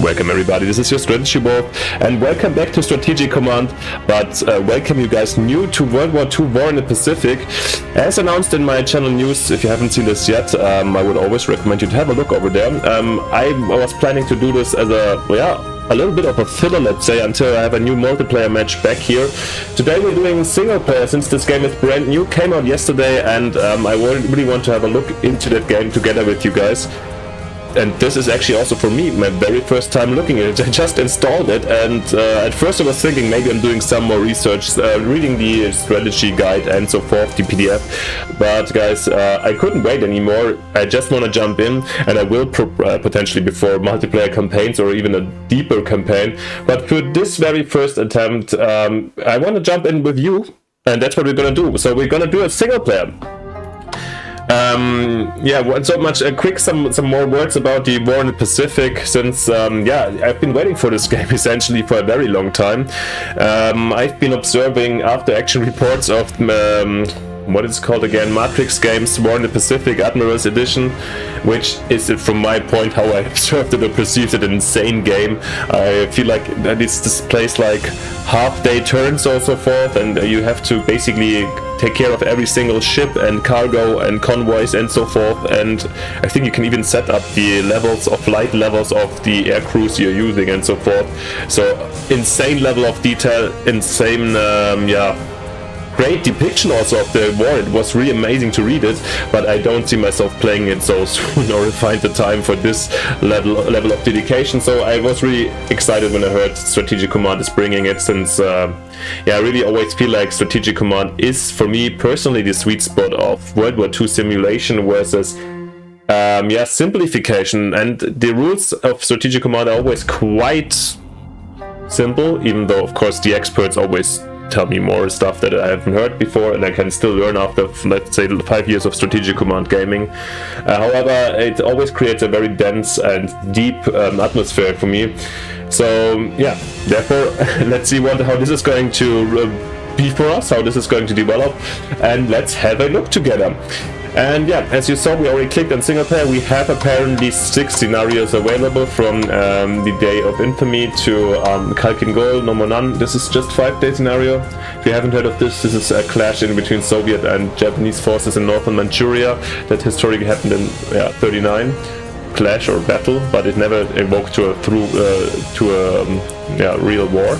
Welcome everybody, this is your strategy wolf, and welcome back to Strategic Command, but welcome you guys new to World War II War in the Pacific. As announced in my channel news, if you haven't seen this yet, I would always recommend you to have a look over there. I was planning to do this as a little bit of a filler, let's say, until I have a new multiplayer match back here. Today we're doing single player since this game is brand new, came out yesterday, and I really want to have a look into that game together with you guys. And this is actually also for me my very first time looking at it. I just installed it, and at first I was thinking maybe I'm doing some more research, reading the strategy guide and so forth, the PDF. But guys, I couldn't wait anymore. I just want to jump in, and I will potentially before multiplayer campaigns or even a deeper campaign. But for this very first attempt, I want to jump in with you, and that's what we're gonna do. So we're gonna do a single player. So much some more words about the War in the Pacific, since I've been waiting for this game essentially for a very long time. I've been observing after action reports of what is it called again, Matrix Games War in the Pacific Admiral's Edition, which is, from my point, how I observed it or perceived it, an insane game. I feel like that it's displaced like half-day turns or so forth, and you have to basically take care of every single ship and cargo and convoys and so forth, and I think you can even set up the levels of light levels of the air crews you're using and so forth. So insane level of detail, insane great depiction also of the war. It was really amazing to read it, but I don't see myself playing it so soon or find the time for this level of dedication. So I was really excited when I heard Strategic Command is bringing it, since I really always feel like Strategic Command is, for me personally, the sweet spot of World War II simulation versus simplification. And the rules of Strategic Command are always quite simple, even though of course the experts always tell me more stuff that I haven't heard before, and I can still learn after, let's say, 5 years of Strategic Command gaming. However, it always creates a very dense and deep atmosphere for me. So therefore let's see how this is going to be for us, how this is going to develop, and let's have a look together. And as you saw, we already clicked on single player. We have apparently 6 scenarios available, from the Day of Infamy to Khalkhin Gol, No More None. This is just 5-day scenario. If you haven't heard of this is a clash in between Soviet and Japanese forces in northern Manchuria that historically happened in 39. Clash or battle, but it never evoked to a real war.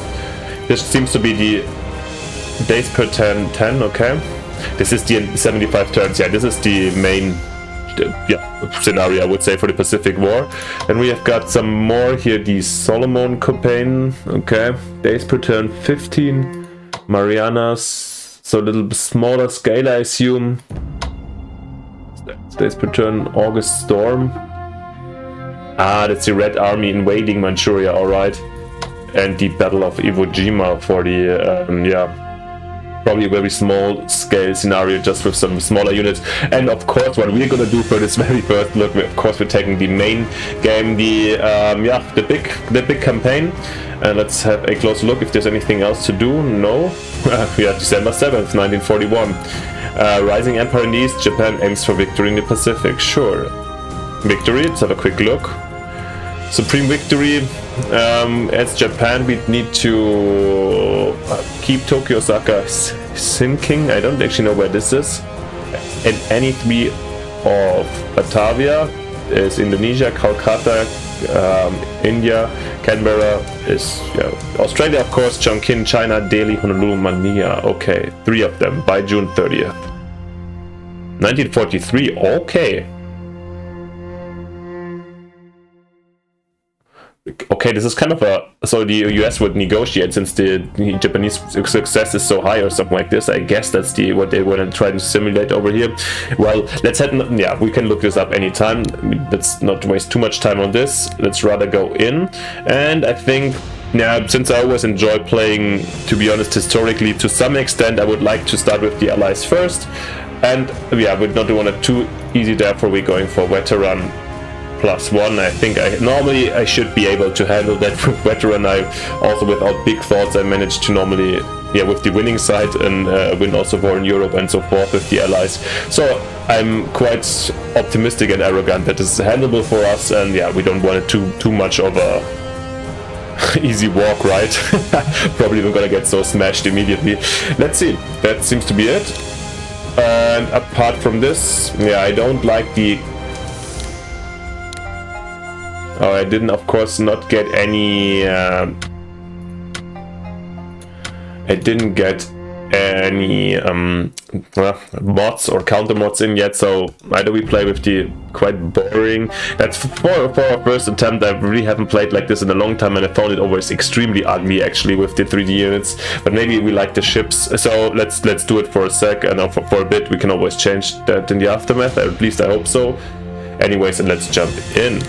This seems to be the days per 10, okay. This is the 75 turns. This is the main scenario, I would say, for the Pacific War. And we have got some more here. The Solomon campaign, okay. Days per turn 15. Marianas, so a little smaller scale, I assume. Days per turn August Storm. That's the Red Army invading Manchuria, alright. And the Battle of Iwo Jima for the probably a very small scale scenario, just with some smaller units. And of course, what we're gonna do for this very first look, we're taking the main game, the big campaign. And let's have a close look if there's anything else to do. No. December 7th, 1941. Rising Empire in the East, Japan aims for victory in the Pacific. Sure. Victory, let's have a quick look. Supreme victory. As Japan, we need to keep Tokyo, Osaka sinking. I don't actually know where this is. And any 3 of Batavia is Indonesia, Kolkata, India, Canberra is Australia, of course, Chongqing, China, Delhi, Honolulu, Manila. Okay, 3 of them by June 30th. 1943. Okay. Okay, this is kind of so the US would negotiate, since the Japanese success is so high or something like this. I guess that's what they want to try to simulate over here. Well, let's head. We can look this up anytime. Let's not waste too much time on this. Let's rather go in. And I think, since I always enjoy playing, to be honest, historically, to some extent, I would like to start with the Allies first. And we not want it too easy, therefore we're going for veteran +1. I think I should be able to handle that with veteran. I also, without big thoughts, I managed to normally with the winning side and win also war in Europe and so forth with the Allies. So I'm quite optimistic and arrogant that this is handleable for us, and we don't want it too much of a easy walk, right? Probably not gonna get so smashed immediately. Let's see. That seems to be it. And apart from this, yeah, I don't like the... Oh, I didn't, of course, not get any... I didn't get any mods or counter mods in yet, so either we play with the quite boring... That's for our first attempt. I really haven't played like this in a long time, and I found it always extremely ugly actually with the 3D units, but maybe we like the ships, so let's do it for a sec, and for a bit we can always change that in the aftermath, at least I hope so. Anyways, and let's jump in.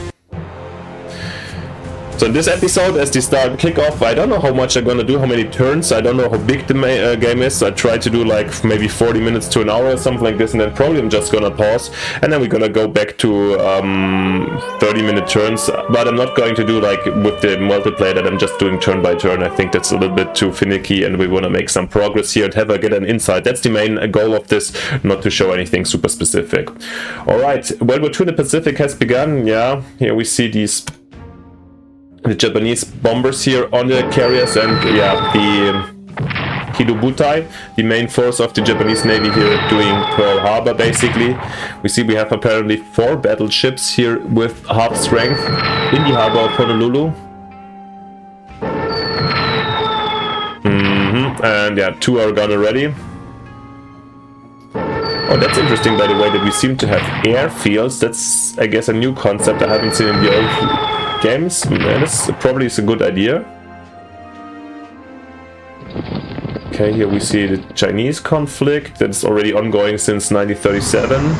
So in this episode, as the start kickoff, I don't know how much I'm gonna do, how many turns, I don't know how big the game is. I try to do like maybe 40 minutes to an hour or something like this, and then probably I'm just gonna pause, and then we're gonna go back to 30-minute turns, but I'm not going to do like with the multiplayer that I'm just doing turn by turn. I think that's a little bit too finicky, and we want to make some progress here and get an insight. That's the main goal of this, not to show anything super specific. Alright, World War II in the Pacific has begun. Yeah, here we see the Japanese bombers here on the carriers, and yeah, the Kidobutai, the main force of the Japanese Navy here doing Pearl Harbor basically. We see we have apparently 4 battleships here with half strength in the harbor of Honolulu. And yeah, 2 are gone already. Oh, that's interesting by the way that we seem to have airfields. That's, I guess, a new concept I haven't seen in the old games. This probably is a good idea. Okay, here we see the Chinese conflict that's already ongoing since 1937.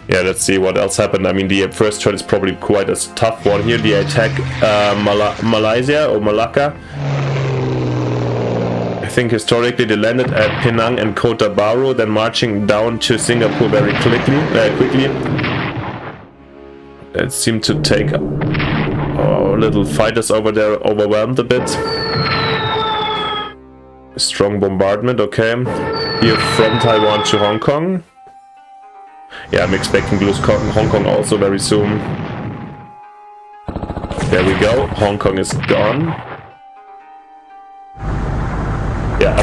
Yeah, let's see what else happened. I mean, the first turn is probably quite a tough one here. The attack Malaysia or Malacca. I think historically they landed at Penang and Kota Baru, then marching down to Singapore very quickly. It seemed to take our little fighters over there overwhelmed a bit. Strong bombardment, okay. Here from Taiwan to Hong Kong. Yeah, I'm expecting to lose Hong Kong also very soon. There we go, Hong Kong is gone. Yeah,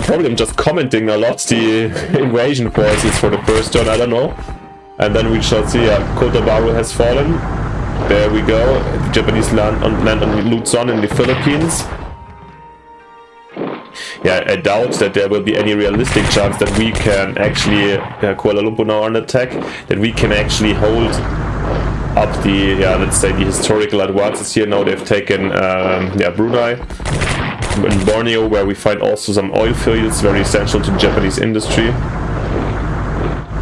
probably I'm just commenting a lot the invasion forces for the first turn, I don't know. And then we shall see, Kota Baru has fallen. There we go, the Japanese land on Luzon in the Philippines. Yeah, I doubt that there will be any realistic chance that we can actually, Kuala Lumpur now on attack, that we can actually hold up the, let's say the historical advances here. Now they've taken, Brunei. In Borneo, where we find also some oil fields, very essential to Japanese industry.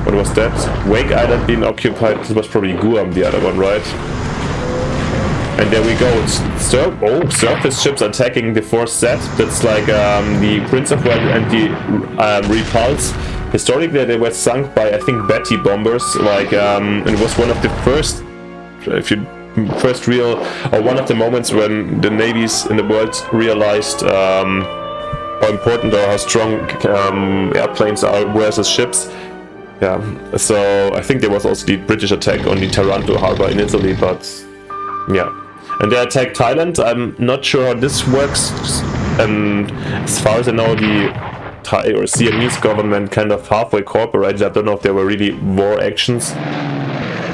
What was that? Wake Island being occupied. This was probably Guam, the other one, right? And there we go. Surface ships attacking the 4th set. That's like the Prince of Wales and the Repulse. Historically, they were sunk by, I think, Betty bombers. Like, it was one of the first, one of the moments when the navies in the world realized how important or how strong airplanes are versus ships. Yeah, so I think there was also the British attack on the Taranto harbor in Italy, but yeah. And they attacked Thailand. I'm not sure how this works. And as far as I know, the Thai or Siamese government kind of halfway cooperated. I don't know if there were really war actions.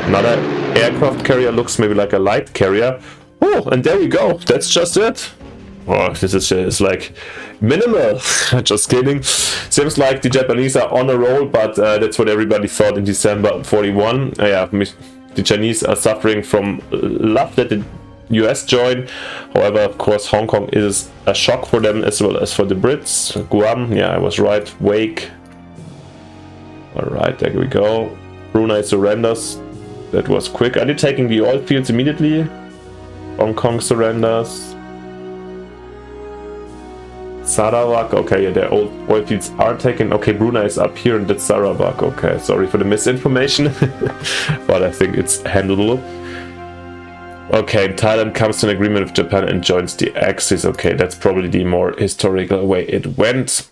Another aircraft carrier looks maybe like a light carrier. Oh, and there we go. That's just it. Oh, this is like minimal. Just kidding. Seems like the Japanese are on a roll, but that's what everybody thought in December 41. The Chinese are suffering from love that the US joined. However, of course, Hong Kong is a shock for them as well as for the Brits. Guam, yeah, I was right. Wake. Alright, there we go. Brunei surrenders. That was quick. Are they taking the oil fields immediately? Hong Kong surrenders. Sarawak, okay, yeah, their old oil fields are taken. Okay, Brunei is up here and that's Sarawak. Okay, sorry for the misinformation, but I think it's handleable. Okay, Thailand comes to an agreement with Japan and joins the Axis. Okay, that's probably the more historical way it went.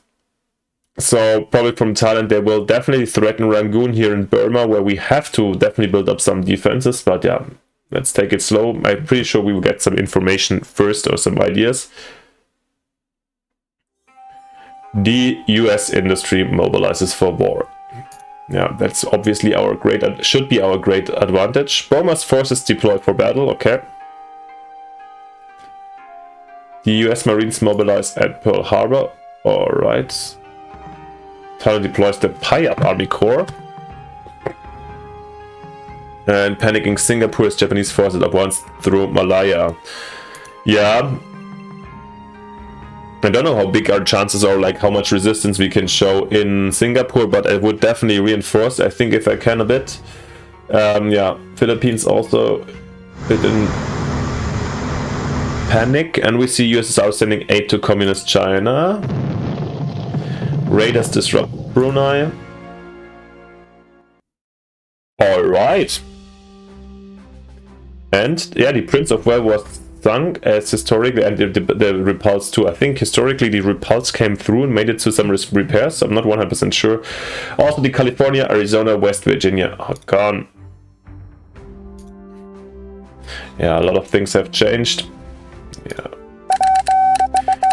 So probably from Thailand they will definitely threaten Rangoon here in Burma, where we have to definitely build up some defenses. But yeah, let's take it slow. I'm pretty sure we will get some information first or some ideas. The US industry mobilizes for war. Yeah, that's obviously should be our great advantage. Burma's forces deployed for battle, okay. The US Marines mobilized at Pearl Harbor, alright. Thailand deploys the Payap Army Corps. And panicking Singapore's Japanese forces at once through Malaya. Yeah. I don't know how big our chances are, like how much resistance we can show in Singapore, but I would definitely reinforce, I think, if I can a bit. Yeah, Philippines also a bit in panic, and we see USSR sending aid to Communist China. Raiders disrupt Brunei. Alright. And yeah, the Prince of Wales was sunk as historically, and the Repulse too. I think historically the Repulse came through and made it to some repairs. I'm not 100% sure. Also the California, Arizona, West Virginia are gone. Yeah, a lot of things have changed. Yeah.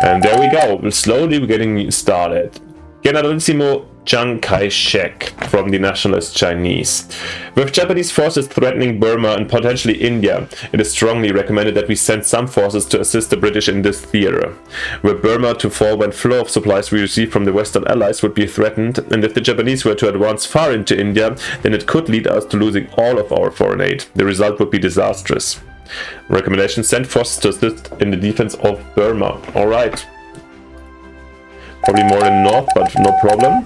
And there we go. We're slowly getting started. Generalissimo Chiang Kai-shek from the nationalist Chinese. With Japanese forces threatening Burma and potentially India, it is strongly recommended that we send some forces to assist the British in this theater. Were Burma to fall when flow of supplies we receive from the Western Allies would be threatened, and if the Japanese were to advance far into India, then it could lead us to losing all of our foreign aid. The result would be disastrous. Recommendation: send forces to assist in the defense of Burma. Alright. Probably more in north, but no problem.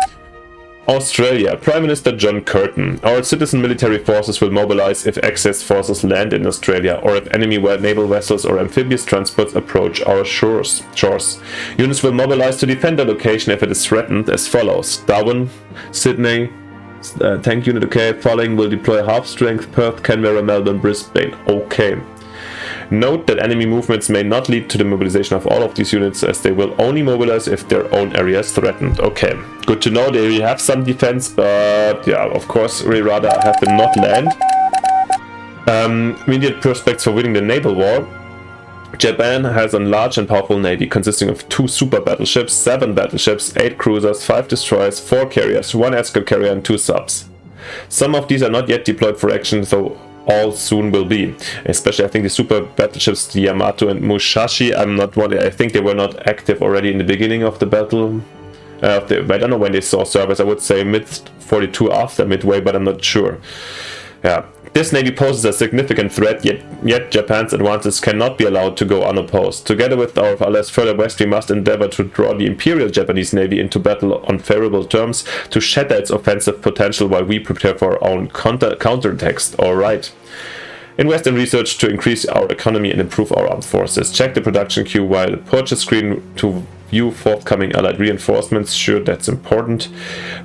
Australia. Prime Minister John Curtin. Our citizen military forces will mobilize if Axis forces land in Australia, or if enemy naval vessels or amphibious transports approach our shores. Units will mobilize to defend the location if it is threatened as follows. Darwin, Sydney, tank unit, okay. Following will deploy half-strength Perth, Canberra, Melbourne, Brisbane, okay. Note that enemy movements may not lead to the mobilization of all of these units, as they will only mobilize if their own area is threatened. Okay, good to know they have some defense, but yeah, of course, we rather have them not land. Immediate prospects for winning the naval war. Japan has a large and powerful navy consisting of 2 super battleships, 7 battleships, 8 cruisers, 5 destroyers, 4 carriers, 1 escort carrier and 2 subs. Some of these are not yet deployed for action, though all soon will be. Especially I think the super battleships, the Yamato and Musashi, I think they were not active already in the beginning of the battle. I don't know when they saw service. I would say mid-42 after midway, but I'm not sure. Yeah. This navy poses a significant threat, yet Japan's advances cannot be allowed to go unopposed. Together with our allies further west, we must endeavor to draw the Imperial Japanese Navy into battle on favorable terms to shatter its offensive potential while we prepare for our own counterattacks. Alright. Invest in research to increase our economy and improve our armed forces. Check the production queue while the purchase screen to view forthcoming allied reinforcements. Sure, that's important.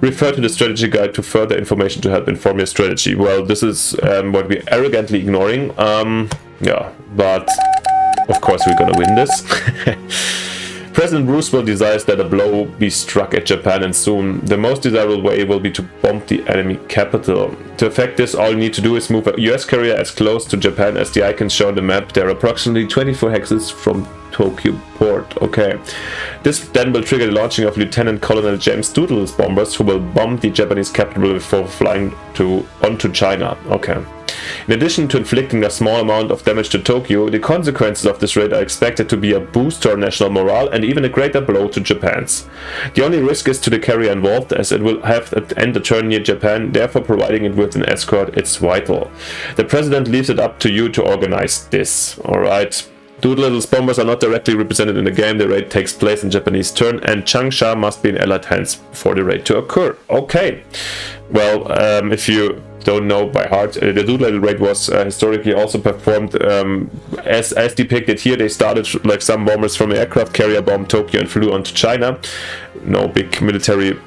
Refer to the strategy guide to further information to help inform your strategy. Well, this is what we're arrogantly ignoring. Yeah, but of course we're gonna win this. President Roosevelt desires that a blow be struck at Japan, and soon. The most desirable way will be to bomb the enemy capital. To effect this, all you need to do is move a US carrier as close to Japan as the icons show on the map. There are approximately 24 hexes from Tokyo port. Okay. This then will trigger the launching of Lieutenant Colonel James Doodle's bombers, who will bomb the Japanese capital before flying onto China. Okay. In addition to inflicting a small amount of damage to Tokyo, the consequences of this raid are expected to be a boost to our national morale and even a greater blow to Japan's. The only risk is to the carrier involved, as it will have to end the turn near Japan, therefore providing it with an escort is vital. The president leaves it up to you to organize this. Alright. Doolittle's bombers are not directly represented in the game. The raid takes place in Japanese turn, and Changsha must be in Allied hands for the raid to occur. Okay. Well, if you don't know by heart, the Doolittle raid was historically also performed as depicted here. They started like some bombers from an aircraft carrier, bombed Tokyo and flew onto China. No big military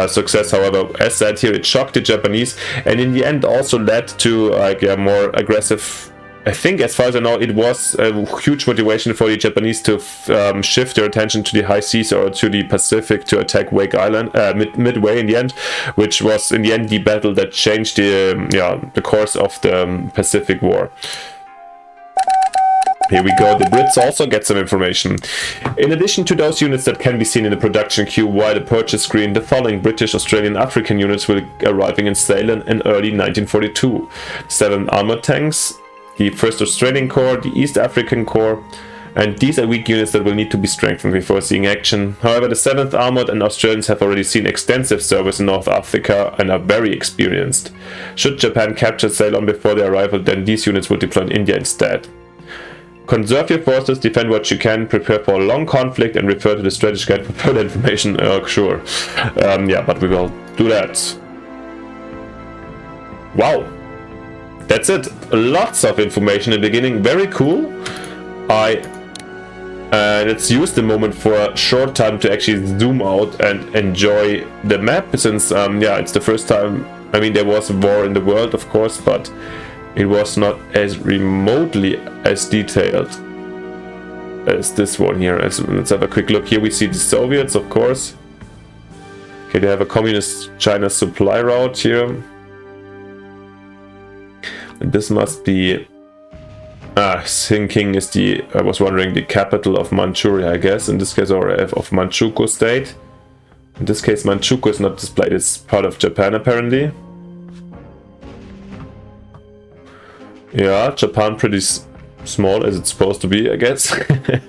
success, however. As said here, it shocked the Japanese, and in the end also led to like a more aggressive I think, as far as I know, it was a huge motivation for the Japanese to shift their attention to the high seas or to the Pacific to attack Wake Island, Midway in the end, which was in the end the battle that changed the course of the Pacific War. Here we go, the Brits also get some information. In addition to those units that can be seen in the production queue via the purchase screen, the following British, Australian, African units will arriving in Ceylon in early 1942. 7 armored tanks, the 1st Australian Corps, the East African Corps, and these are weak units that will need to be strengthened before seeing action. However, the 7th Armoured and Australians have already seen extensive service in North Africa and are very experienced. Should Japan capture Ceylon before their arrival, then these units will deploy in India instead. Conserve your forces, defend what you can, prepare for a long conflict, and refer to the strategy guide for further information. Sure. Yeah, but we will do that. Wow. That's it. Lots of information in the beginning. Very cool. Let's use the moment for a short time to actually zoom out and enjoy the map, since, yeah, it's the first time. I mean, there was a war in the world, of course, but it was not as remotely as detailed as this one here. Let's have a quick look. Here we see the Soviets, of course. Okay, they have a communist China supply route here. And this must be... Sinking is the... I was wondering, the capital of Manchuria, I guess. In this case, or of Manchukuo state. In this case, Manchukuo is not displayed. It's part of Japan, apparently. Yeah, Japan pretty small as it's supposed to be, I guess. I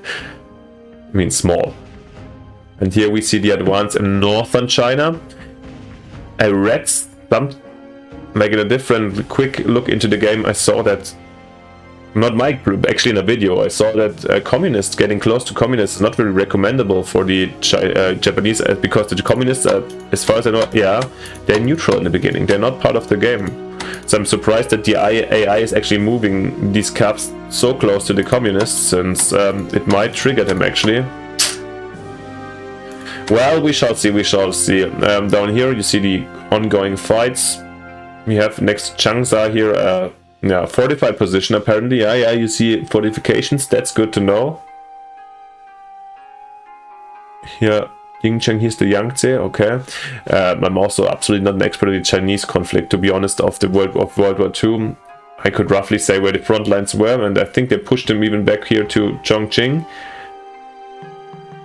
mean, small. And here we see the advance in northern China. I read some, like in a different quick look into the game, I saw that, not my group, actually in a video, I saw that communists, getting close to communists is not very recommendable for the Japanese, because the communists, as far as I know, yeah, they're neutral in the beginning, they're not part of the game. So I'm surprised that the AI is actually moving these caps so close to the communists, since it might trigger them actually. Well, we shall see, we shall see. Down here you see the ongoing fights. We have next Changsha here, yeah, fortified position apparently. Yeah, you see fortifications, that's good to know. Here, Yingcheng, here's the Yangtze, okay. I'm also absolutely not an expert in the Chinese conflict, to be honest, of World War II. I could roughly say where the front lines were, and I think they pushed them even back here to Chongqing.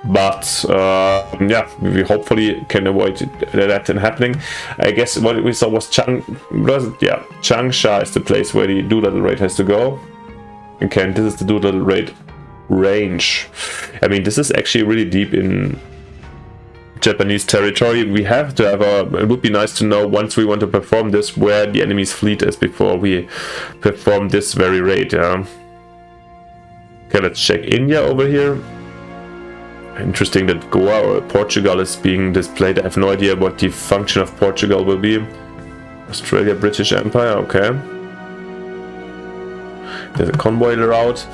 But, yeah, we hopefully can avoid that happening. I guess what we saw was Changsha is the place where the Doolittle raid has to go. Okay, and this is the Doolittle raid range. I mean, this is actually really deep in Japanese territory. We have to have it would be nice to know, once we want to perform this, where the enemy's fleet is before we perform this very raid. Okay, let's check India over here. Interesting that Goa or Portugal is being displayed. I have no idea what the function of Portugal will be. Australia, British Empire, okay. There's a convoy route.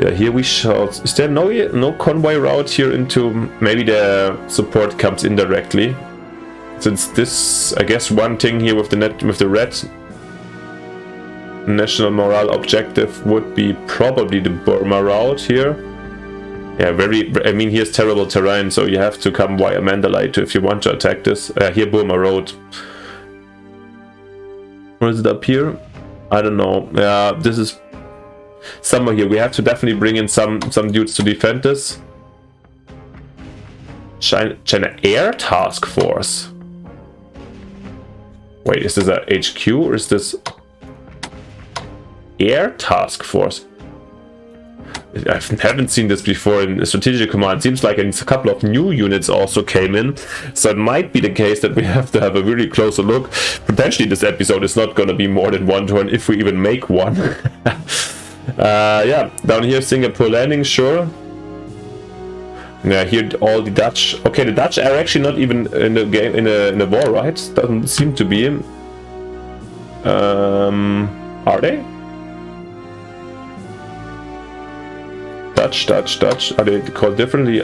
Yeah, here we shall... Is there no convoy route here into... Maybe the support comes indirectly. Since this, I guess one thing here with the red national morale objective would be probably the Burma route here. Yeah, I mean, here's terrible terrain, so you have to come via Mandalay if you want to attack this. Here, Burma Road. Or is it up here? I don't know. This is somewhere here. We have to definitely bring in some dudes to defend this. China Air Task Force. Wait, is this a HQ or is this Air Task Force? I haven't seen this before in Strategic Command. Seems like a couple of new units also came in, so it might be the case that we have to have a really closer look. Potentially this episode is not going to be more than one turn, if we even make one. Yeah, down here Singapore landing, sure. Yeah, here all the Dutch. Okay, the Dutch are actually not even in the game, in a war, right? Doesn't seem to be. Are they? Dutch. Are they called differently?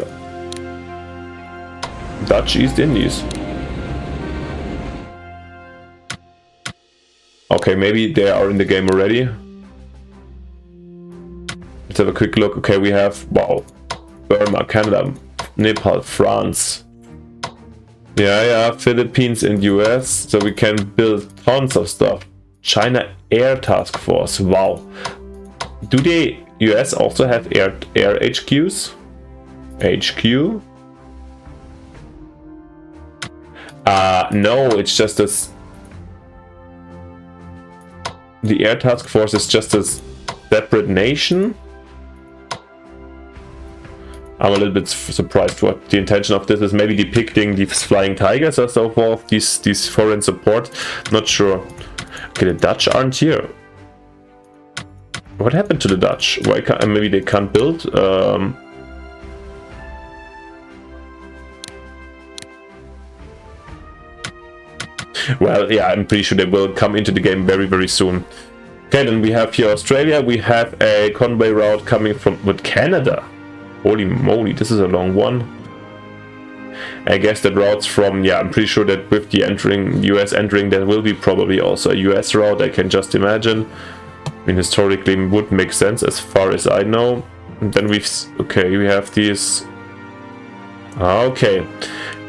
Dutch East Indies. Okay, maybe they are in the game already. let's have a quick look. Okay, we have, wow, Burma, Canada, Nepal, France. Yeah, Philippines and US. So we can build tons of stuff. China Air Task Force, wow. Do the US also have air HQs? HQ? No, it's just as the Air Task Force is just a separate nation. I'm a little bit surprised what the intention of this is. Maybe depicting these flying tigers or so forth, these foreign support. Not sure. Okay, the Dutch aren't here. What happened to the Dutch? Why can't, maybe they can't build? Well, yeah, I'm pretty sure they will come into the game very, very soon. Okay, then we have here Australia. We have a convoy route coming from with Canada. Holy moly, this is a long one. I guess that routes from, yeah, I'm pretty sure that with the US entering, there will be probably also a US route, I can just imagine. I mean, historically it would make sense as far as I know. And then we have these. Okay,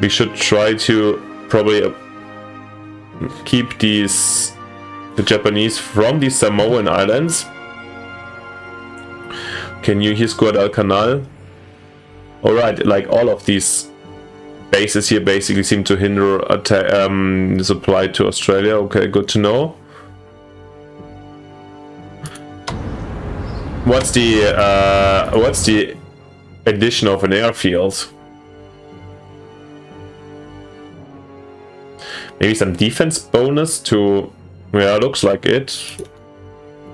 we should try to probably keep the Japanese from the Samoan Islands. Can you hear Guadalcanal? Alright, like all of these bases here basically seem to hinder supply to Australia. Okay, good to know. What's the addition of an airfield? Maybe some defense bonus to, yeah, looks like it.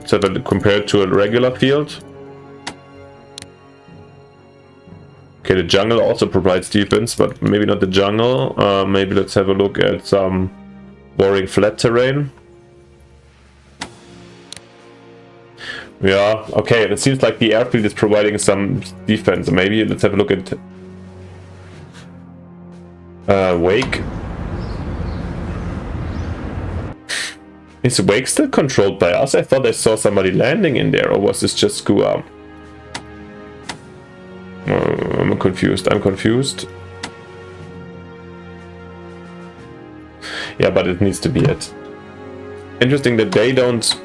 So that compared to a regular field. Okay, the jungle also provides defense, but maybe not the jungle. Maybe let's have a look at some boring flat terrain. Yeah, okay, it seems like the airfield is providing some defense. Maybe let's have a look at Wake. Is Wake still controlled by us? I thought I saw somebody landing in there, or was this just Guam? I'm confused. Yeah, but it needs to be it. Interesting that they don't.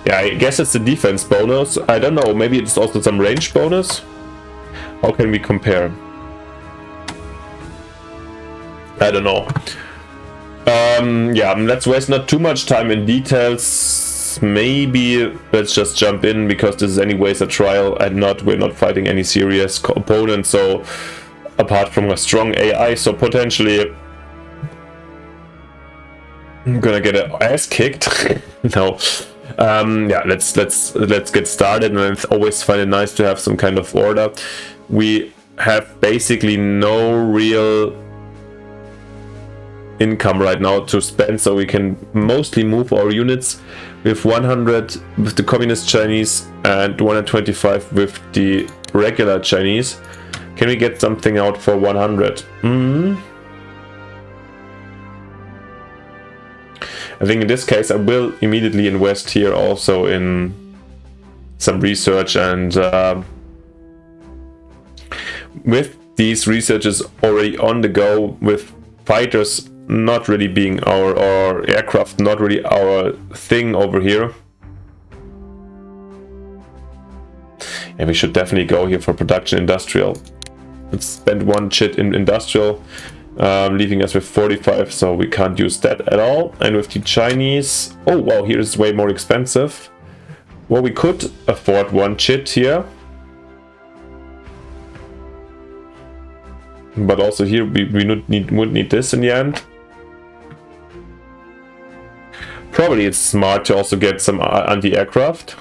Yeah, I guess it's the defense bonus. I don't know. Maybe it's also some range bonus. How can we compare? I don't know. Yeah, let's waste not too much time in details. Maybe let's just jump in, because this is anyways a trial and we're not fighting any serious opponents, so apart from a strong AI, so potentially I'm gonna get an ass kicked. No. Yeah, let's get started, and it's always find it nice to have some kind of order. We have basically no real income right now to spend, so we can mostly move our units. We have 100 with the communist Chinese and 125 with the regular Chinese. Can we get something out for 100? I think in this case I will immediately invest here also in some research, and with these researches already on the go, with fighters not really being or aircraft not really our thing over here. And we should definitely go here for production industrial. Let's spend one chit in industrial, leaving us with 45, so we can't use that at all. And with the Chinese, oh wow, here is way more expensive. Well, we could afford one chit here. But also here we would need this in the end. Probably it's smart to also get some anti-aircraft.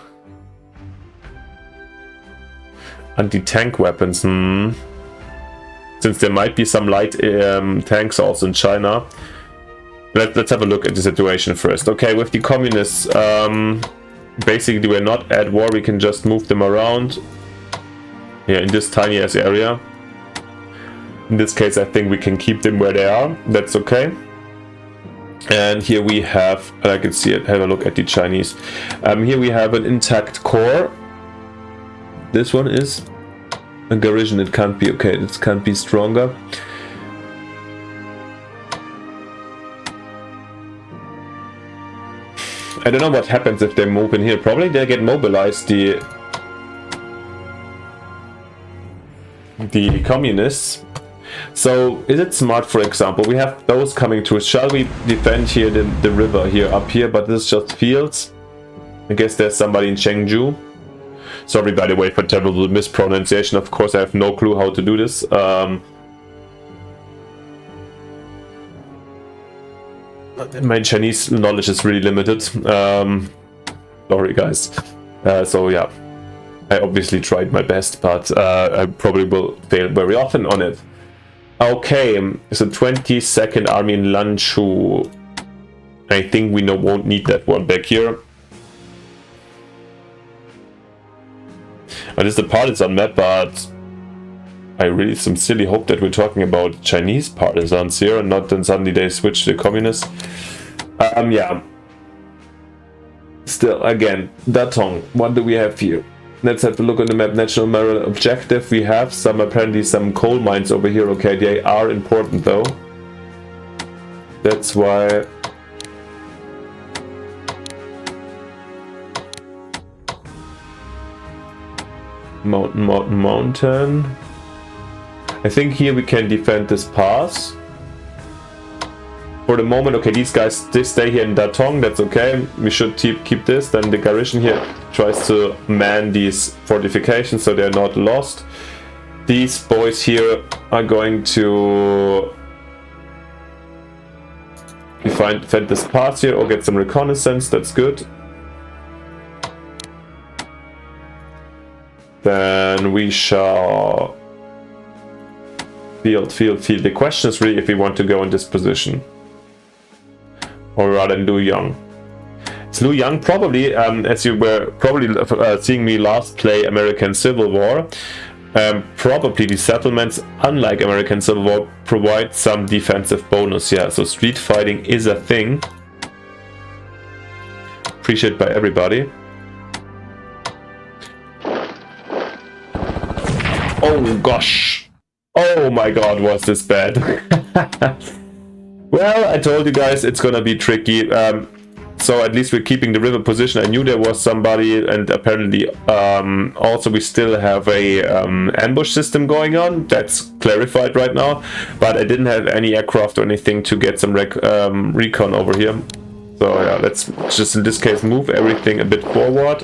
Anti-tank weapons, Since there might be some light tanks also in China. Let's have a look at the situation first. Okay, with the communists, basically we're not at war, we can just move them around. Yeah, in this tiny ass area. In this case I think we can keep them where they are, that's okay. And here we have, I can see it, have a look at the Chinese. Here we have an intact core. This one is a garrison. It can't be, okay, it can't be stronger. I don't know what happens if they move in here. Probably they get mobilized, the communists. So is it smart, for example, we have those coming through. Shall we defend here the river here up here? But this is just fields. I guess there's somebody in Chengdu. Sorry, by the way, for terrible mispronunciation. Of course, I have no clue how to do this. My Chinese knowledge is really limited. Sorry, guys. So yeah, I obviously tried my best, but I probably will fail very often on it. Okay, so 22nd Army in Lanzhou. I think we won't need that one back here. And this is the partisan map, but I really sincerely hope that we're talking about Chinese partisans here and not then suddenly they switch to the communists. Yeah. Still, again, Datong, what do we have here? Let's have a look on the map. National Marine Objective. We have apparently some coal mines over here. Okay, they are important though. That's why. Mountain. I think here we can defend this pass. For the moment, okay, these guys they stay here in Datong, that's okay. We should keep this. Then the garrison here tries to man these fortifications so they're not lost. These boys here are going to defend this pass here or get some reconnaissance, that's good. Then we shall field. The question is really if we want to go in this position. Or rather Liu Yang. It's Liu Yang probably, as you were probably seeing me last play American Civil War, probably the settlements, unlike American Civil War, provide some defensive bonus. Yeah, so street fighting is a thing. Appreciated by everybody. Oh gosh. Oh my god, was this bad. Well, I told you guys it's gonna be tricky. So at least we're keeping the river position. I knew there was somebody, and apparently also we still have a ambush system going on. That's clarified right now. But I didn't have any aircraft or anything to get some recon over here. So yeah, let's just in this case move everything a bit forward.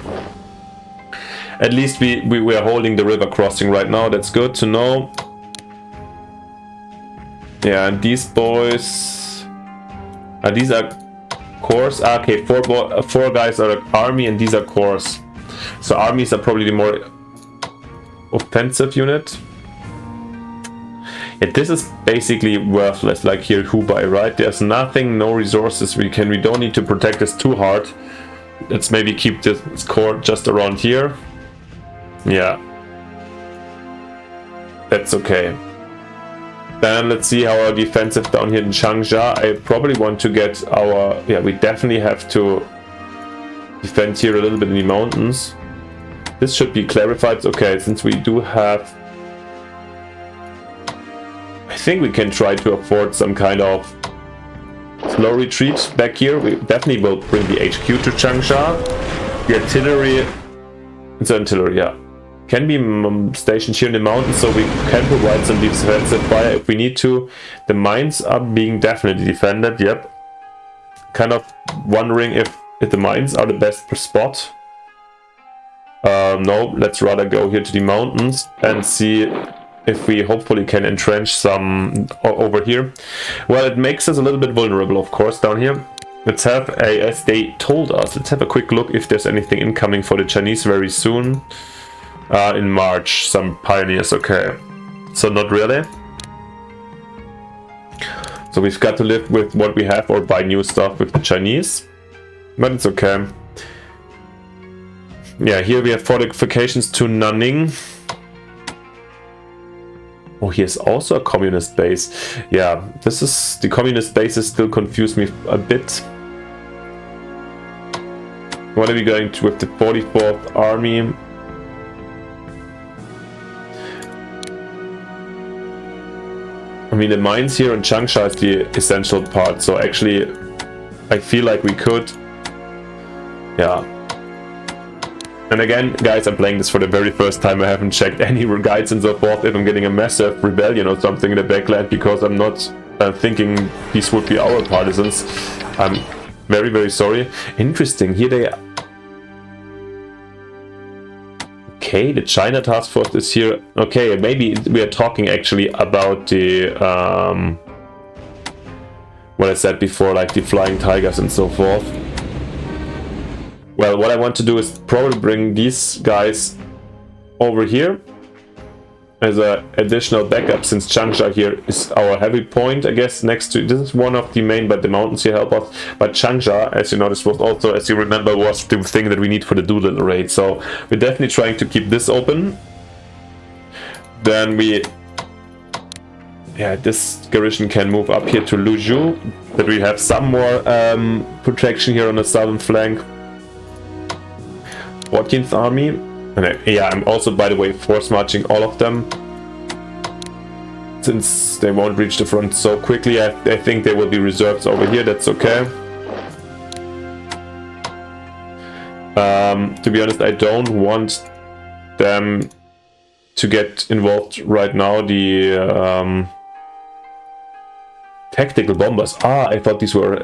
At least we are holding the river crossing right now. That's good to know. Yeah, and these boys, these are corps. Okay, four guys are army, and these are corps. So armies are probably the more offensive unit. Yeah, this is basically worthless. Like here, Hubei, right? There's nothing, no resources. We don't need to protect this too hard. Let's maybe keep this corps just around here. Yeah, that's okay. Then let's see how our defensive down here in Changsha. I probably want to get our... Yeah, we definitely have to defend here a little bit in the mountains. This should be clarified. Okay, since we do have... I think we can try to afford some kind of slow retreat back here. We definitely will bring the HQ to Changsha. The artillery... It's artillery, yeah. Can be stationed here in the mountains, so we can provide some defensive fire if we need to. The mines are being definitely defended, yep. Kind of wondering if the mines are the best spot. No, let's rather go here to the mountains and see if we hopefully can entrench some over here. Well, it makes us a little bit vulnerable, of course, down here. Let's have as they told us, let's have a quick look if there's anything incoming for the Chinese very soon. In March, some pioneers, okay. So not really. So we've got to live with what we have or buy new stuff with the Chinese. But it's okay. Yeah, here we have fortifications to Nanning. Oh, here's also a communist base. Yeah, this is... the communist bases still confuse me a bit. What are we going to with the 44th Army? I mean, the mines here in Changsha is the essential part, so actually I feel like we could... yeah. And again, guys, I'm playing this for the very first time. I haven't checked any guides and so forth if I'm getting a massive rebellion or something in the backland, because I'm not thinking these would be our partisans. I'm very, very sorry. Interesting, here they... okay, the China task force is here. Okay, maybe we are talking actually about the... what I said before, like the flying tigers and so forth. Well, what I want to do is probably bring these guys over here as an additional backup, since Changsha here is our heavy point, I guess, next to... this is one of the main, but the mountains here help us. But Changsha, as you noticed, was also, as you remember, was the thing that we need for the Doolittle raid. So we're definitely trying to keep this open. Then we... yeah, this garrison can move up here to Luzhu, that we have some more protection here on the southern flank. 14th Army, and yeah, I'm also, by the way, force marching all of them, since they won't reach the front so quickly. I think there will be reserves over here. That's okay. To be honest, I don't want them to get involved right now. The tactical bombers. Ah, I thought these were...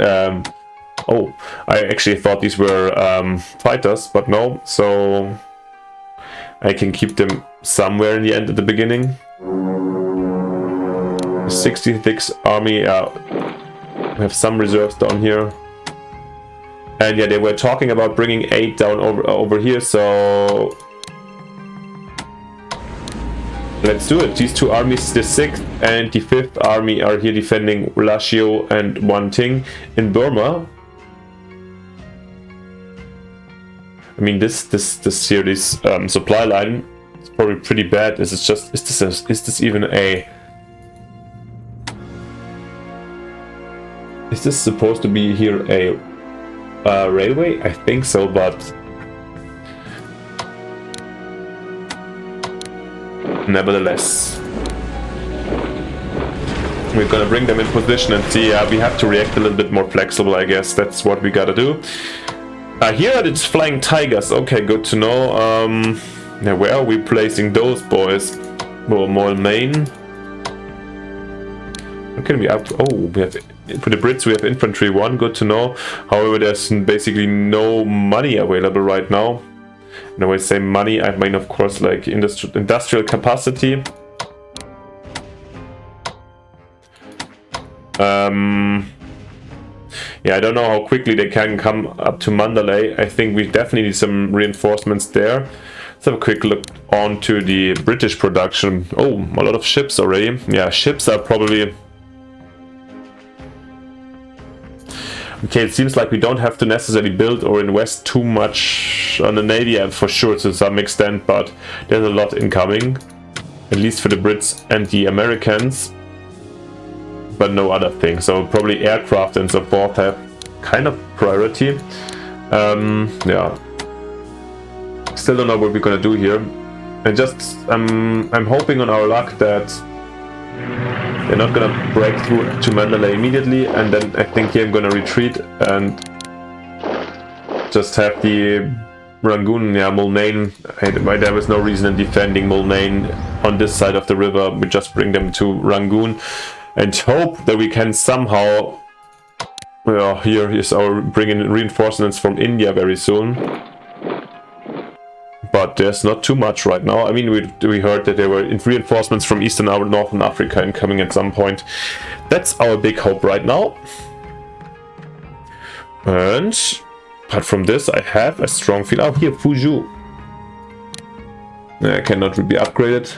oh, I actually thought these were fighters, but no, so I can keep them somewhere in the end at the beginning. 66th Army, we have some reserves down here. And yeah, they were talking about bringing 8 down over here, so let's do it. These two armies, the 6th and the 5th Army, are here defending Lashio and Wanting in Burma. I mean, this series supply line is probably pretty bad. Is this even a... is this supposed to be here a railway? I think so, but nevertheless, we're gonna bring them in position and see. We have to react a little bit more flexible, I guess. That's what we gotta do. Here are the flying tigers. Okay, good to know. Now, where are we placing those boys? Well, more main. What can we have? Oh, we have, for the Brits we have infantry 1. Good to know. However, there's basically no money available right now. And when I say money, I mean, of course, like industrial capacity. Yeah, I don't know how quickly they can come up to Mandalay. I think we definitely need some reinforcements there. Let's have a quick look onto the British production. Oh, a lot of ships already. Yeah, ships are probably... okay, it seems like we don't have to necessarily build or invest too much on the Navy, for sure, to some extent, but there's a lot incoming. At least for the Brits and the Americans. But no other thing, so probably aircraft and so forth have kind of priority. Yeah, still don't know what we're gonna do here. And just I'm hoping on our luck that they're not gonna break through to Mandalay immediately, and then I think here I'm gonna retreat and just have the Rangoon, yeah, Mulnane. There was no reason in defending Mulnane on this side of the river. We just bring them to Rangoon and hope that we can somehow... well, here is our bringing reinforcements from India very soon. But there's not too much right now. I mean, we heard that there were reinforcements from Eastern and Northern Africa incoming at some point. That's our big hope right now. And apart from this, I have a strong feel. Oh, here, Fuzhou. I cannot be upgraded.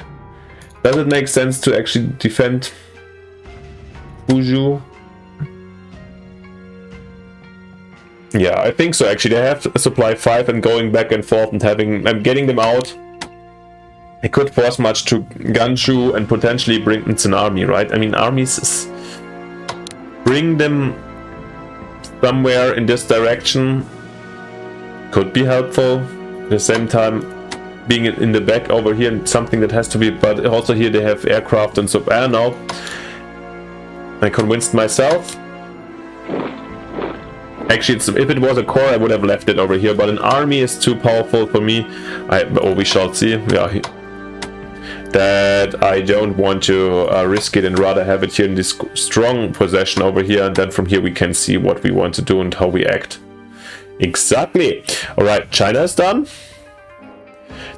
Does it make sense to actually defend Fuzhou? Yeah, I think so. Actually, they have supply 5 and going back and forth and having... I'm getting them out. They could force march to Gansu and potentially bring it's an army, right? I mean, armies bring them somewhere in this direction could be helpful. At the same time, being in the back over here and something that has to be, but also here they have aircraft and so. I don't know. I convinced myself. Actually, if it was a core, I would have left it over here, but an army is too powerful for me. We shall see. Yeah, that I don't want to risk it and rather have it here in this strong possession over here, and then from here we can see what we want to do and how we act. Exactly. Alright, China is done.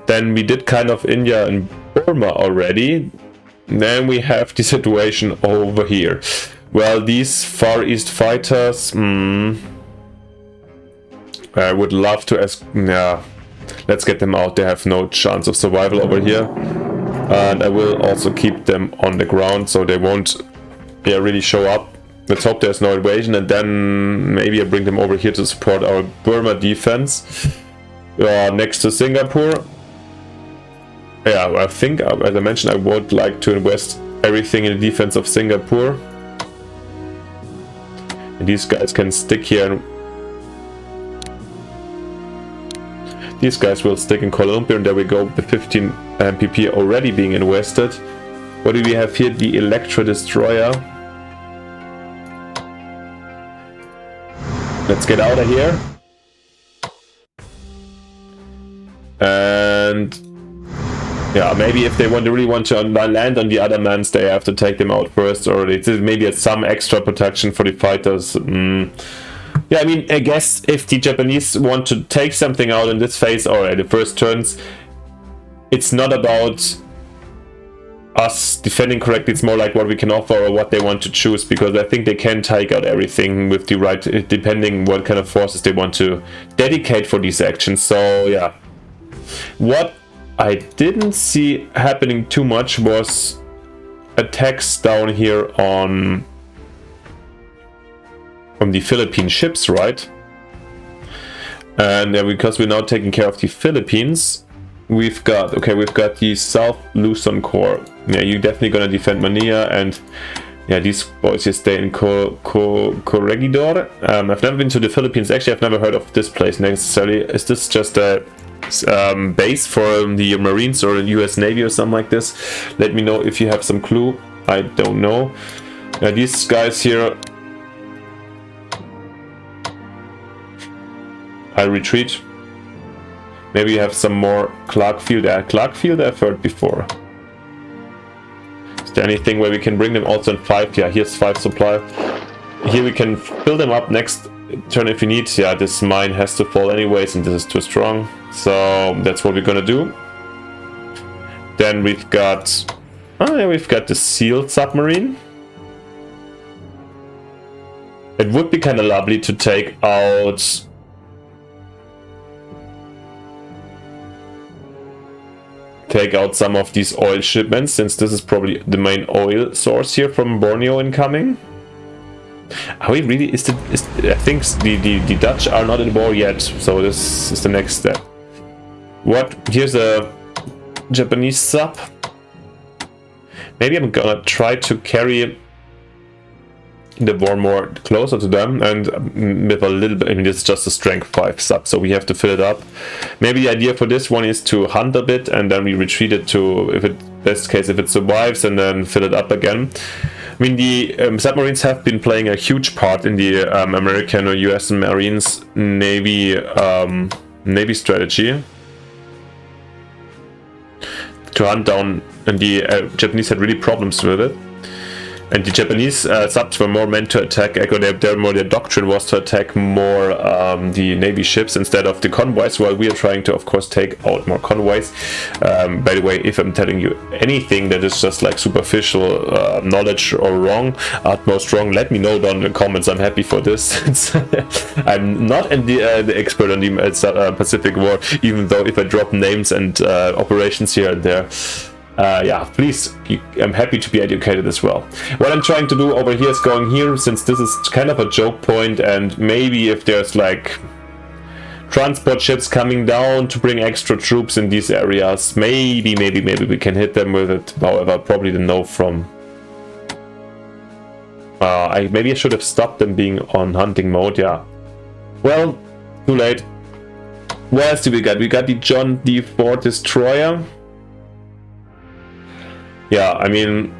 Then we did kind of India and Burma already. Then we have the situation over here. Well, these Far East fighters, I would love to ask. Yeah, let's get them out. They have no chance of survival over here. And I will also keep them on the ground so they won't really show up. Let's hope there's no invasion, and then maybe I bring them over here to support our Burma defense next to Singapore. Yeah, I think, as I mentioned, I would like to invest everything in the defense of Singapore. And these guys can stick here. And these guys will stick in Kuala Lumpur, and there we go. The 15 MPP already being invested. What do we have here? The Electro Destroyer. Let's get out of here. And yeah, maybe if they really want to land on the other mans, they have to take them out first, or maybe some extra protection for the fighters. Yeah, I mean, I guess if the Japanese want to take something out in this phase or at the first turns, it's not about us defending correctly, it's more like what we can offer or what they want to choose, because I think they can take out everything with the right, depending what kind of forces they want to dedicate for these actions. So yeah, what I didn't see happening too much was attacks down here on the Philippine ships, right? And because we're now taking care of the Philippines, we've got the South Luzon Corps. Yeah, you're definitely gonna defend Manila, and yeah, these boys here stay in Corregidor. I've never been to the Philippines. Actually, I've never heard of this place necessarily. Is this just a base for the Marines or the US Navy or something like this? Let me know if you have some clue. I don't know. These guys here, I retreat. Maybe you have some more Clarkfield. Clarkfield I've heard before. Is there anything where we can bring them also in 5? Yeah, here's 5 supply. Here we can fill them up next turn if you need. Yeah, this mine has to fall anyways, and this is too strong. So that's what we're gonna do. Then we've got the sealed submarine. It would be kind of lovely to take out some of these oil shipments, since this is probably the main oil source here from Borneo incoming. Are we really? I think the Dutch are not in war yet, so this is the next step. Here's a Japanese sub. Maybe I'm gonna try to carry the war more closer to them, and with a little bit, I mean, this is just a strength 5 sub, so we have to fill it up. Maybe the idea for this one is to hunt a bit, and then we retreat it to, best case, if it survives, and then fill it up again. I mean, the submarines have been playing a huge part in the American or US Marines Navy strategy to hunt down, and the Japanese had really problems with it. And the Japanese subs were more meant to attack, their doctrine was to attack more the Navy ships instead of the convoys, while we are trying to, of course, take out more convoys. By the way, if I'm telling you anything that is just like superficial knowledge or wrong, utmost wrong, let me know down in the comments. I'm happy for this. I'm not the expert on the Pacific War, even though if I drop names and operations here and there, yeah, please, I'm happy to be educated as well. What I'm trying to do over here is going here, since this is kind of a joke point, and maybe if there's like transport ships coming down to bring extra troops in these areas. Maybe we can hit them with it. However, probably the no from... maybe I should have stopped them being on hunting mode, yeah. Well, too late. What else do we got? We got the John D. Ford destroyer. Yeah, I mean,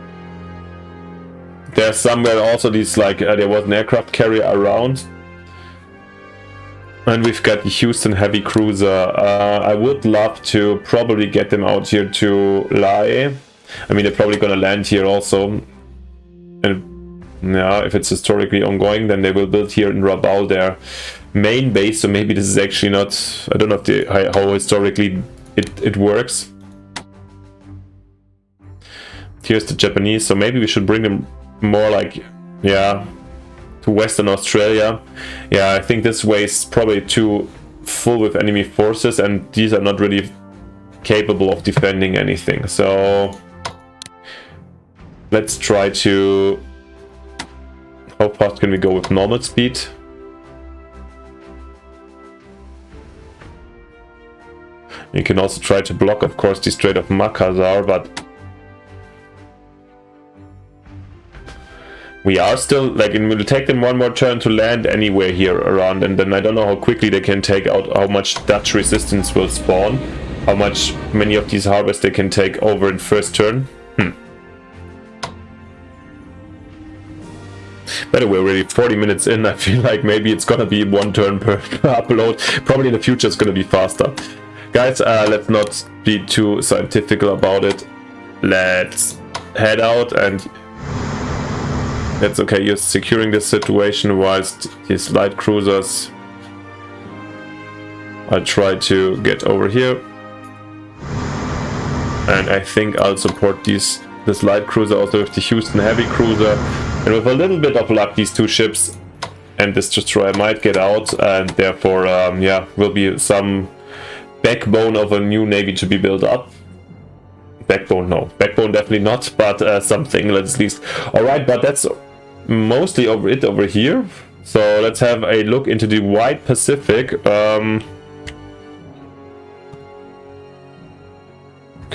there's somewhere also these, like, there was an aircraft carrier around. And we've got the Houston heavy cruiser. I would love to probably get them out here to lie. I mean, they're probably gonna land here also. And yeah, if it's historically ongoing, then they will build here in Rabaul their main base. So maybe this is actually not, I don't know if how historically it works. Here's the Japanese, so maybe we should bring them more like, yeah, to Western Australia. Yeah, I think this way is probably too full with enemy forces, and these are not really capable of defending anything. So let's try to... How fast can we go with normal speed? You can also try to block, of course, the Strait of Makassar, but we are still, like, it will take them one more turn to land anywhere here around, and then I don't know how quickly they can take out, how much Dutch resistance will spawn, how many of these harbors they can take over in first turn. By the way, we're already 40 minutes in. I feel like maybe it's gonna be one turn per upload. Probably in the future it's gonna be faster. Guys, let's not be too scientific about it. Let's head out, and that's okay. You're securing the situation whilst these light cruisers. I'll try to get over here, and I think I'll support this light cruiser also with the Houston heavy cruiser, and with a little bit of luck these two ships and this destroyer might get out, and therefore yeah, will be some backbone of a new navy to be built up. Backbone, no, backbone definitely not, but something at least. All right, but that's mostly over here. So let's have a look into the wide Pacific. Okay,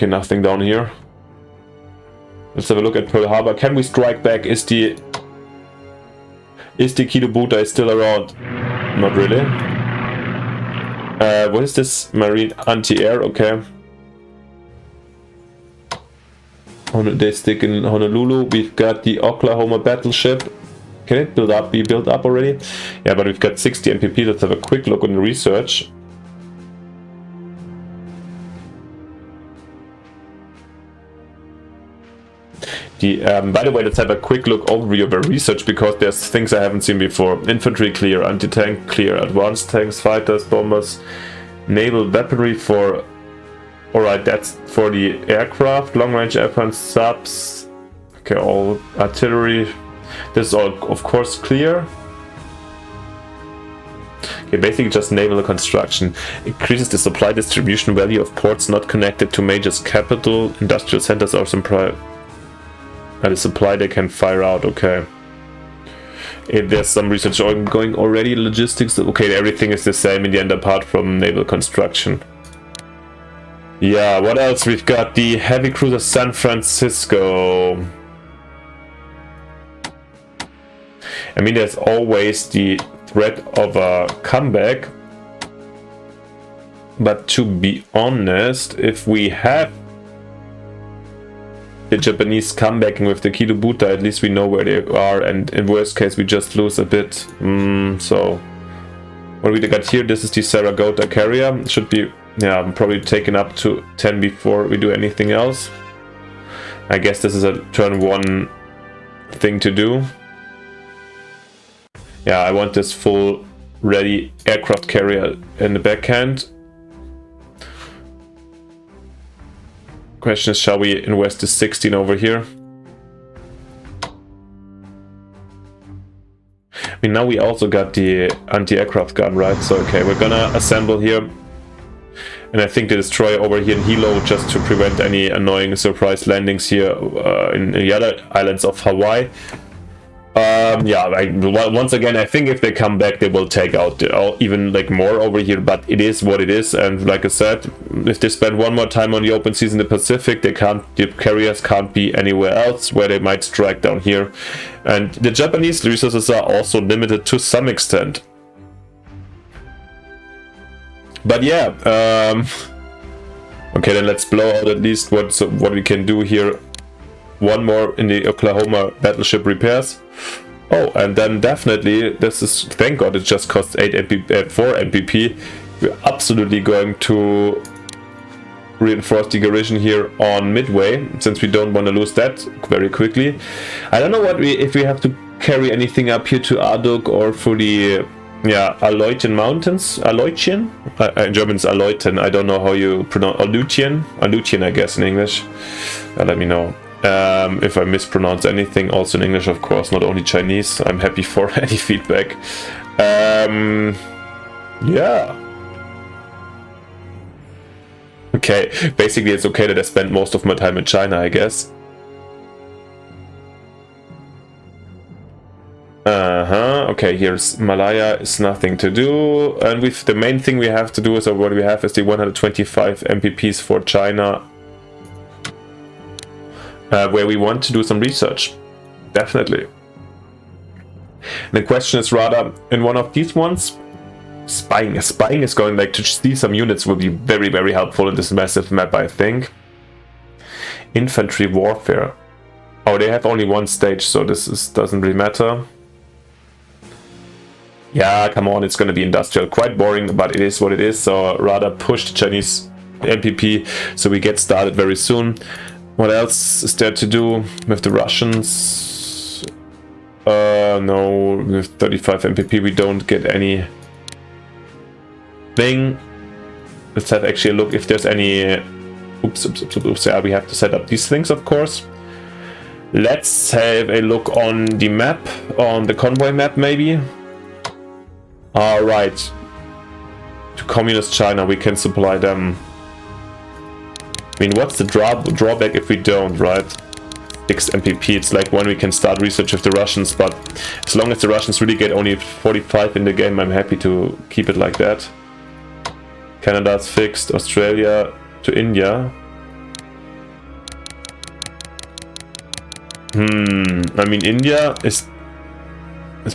nothing down here. Let's have a look at Pearl Harbor. Can we strike back? Is the Kidobuta still around? Not really. What is this? Marine anti-air, okay. They stick in Honolulu. We've got the Oklahoma battleship. Can it be built up already? Yeah, but we've got 60 MPP. Let's have a quick look on the research. By the way, let's have a quick look overview of our research, because there's things I haven't seen before. Infantry clear, anti-tank clear, advanced tanks, fighters, bombers, naval weaponry for... Alright, that's for the aircraft, long-range airplanes, subs, okay, all artillery. This is all, of course, clear. Okay, basically just naval construction. Increases the supply distribution value of ports not connected to major capital, industrial centers, or some the supply they can fire out, okay. If there's some research ongoing already, logistics, okay, everything is the same in the end apart from naval construction. Yeah, what else? We've got the heavy cruiser San Francisco. I mean, there's always the threat of a comeback. But to be honest, if we have the Japanese comebacking with the Kidobuta, at least we know where they are, and in worst case we just lose a bit. So what we got here, this is the Saratoga carrier. It should be, yeah, probably taken up to 10 before we do anything else. I guess this is a turn one thing to do. Yeah, I want this full ready aircraft carrier in the backhand. Question is, shall we invest the 16 over here? I mean, now we also got the anti-aircraft gun, right? So okay, we're gonna assemble here. And I think the destroyer over here in Hilo, just to prevent any annoying surprise landings here in the other islands of Hawaii. Yeah, once again, I think if they come back, they will take out even like more over here, but it is what it is. And like I said, if they spend one more time on the open seas in the Pacific, the carriers can't be anywhere else where they might strike down here. And the Japanese resources are also limited to some extent. But yeah, okay, then let's blow out at least what we can do here. One more in the Oklahoma battleship repairs. Oh, and then definitely, this is, thank God it just costs 4 MPP. We're absolutely going to reinforce the garrison here on Midway, since we don't want to lose that very quickly. I don't know if we have to carry anything up here to Arduk or for the Aleutian Mountains. Aleutian? In German it's Aleutian. I don't know how you pronounce Aleutian. Aleutian, I guess, in English. Let me know. If I mispronounce anything, also in English, of course, not only Chinese. I'm happy for any feedback. Yeah. Okay, basically it's okay that I spend most of my time in China, I guess. Okay, here's Malaya, is nothing to do. And with the main thing we have to do is, or what we have is the 125 MPPs for China. Where we want to do some research. Definitely. And the question is rather, in one of these ones, spying. Spying is going, like, to see some units will be very, very helpful in this massive map, I think. Infantry warfare. Oh, they have only one stage, so doesn't really matter. Yeah, come on, it's going to be industrial. Quite boring, but it is what it is, so rather push the Chinese MPP so we get started very soon. What else is there to do with the Russians? No, with 35 MPP we don't get any thing. Let's have actually a look if there's any... Oops, yeah, we have to set up these things, of course. Let's have a look on the map, on the convoy map maybe. Alright. To Communist China, we can supply them. I mean, what's the drawback if we don't, right? 6 MPP, it's like when we can start research with the Russians, but as long as the Russians really get only 45 in the game, I'm happy to keep it like that. Canada's fixed, Australia to India. I mean, India is